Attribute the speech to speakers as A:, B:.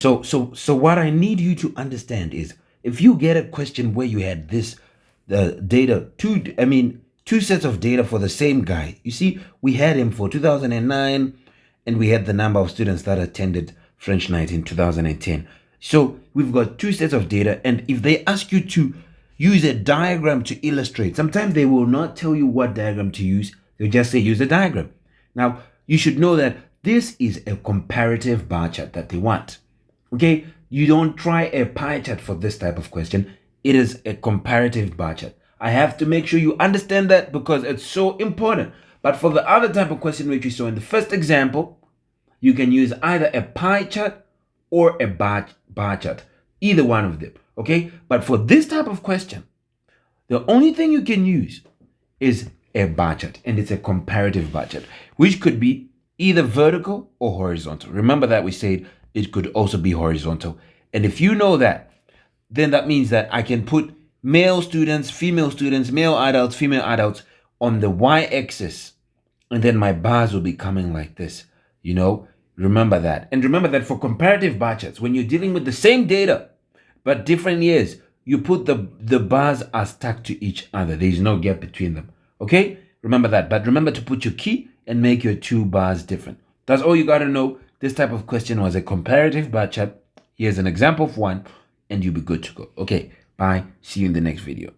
A: So what I need you to understand is, if you get a question where you had this the data two sets of data for the same guy. You see, we had him for 2009, and we had the number of students that attended French night in 2010. So we've got two sets of data, and if they ask you to use a diagram to illustrate, sometimes they will not tell you what diagram to use. They'll just say use a diagram. Now, you should know that this is a comparative bar chart that they want. Okay, you don't try a pie chart for this type of question. It is a comparative bar chart. I have to make sure you understand that because it's so important. But for the other type of question which you saw in the first example, you can use either a pie chart or a bar chart, either one of them. Okay, but for this type of question, the only thing you can use is a bar chart, and it's a comparative bar chart, which could be either vertical or horizontal. Remember that we said it could also be horizontal. And if you know that, then that means that I can put male students, female students, male adults, female adults on the y-axis, and then my bars will be coming like this. Remember that. And remember that for comparative bar charts, when you're dealing with the same data but different years, you put the bars are stuck to each other. There is no gap between them. Okay? Remember that. But remember to put your key and make your two bars different. That's all you got to know. This type of question was a comparative bar chart. Here's an example of one, and you'll be good to go. Okay, bye. See you in the next video.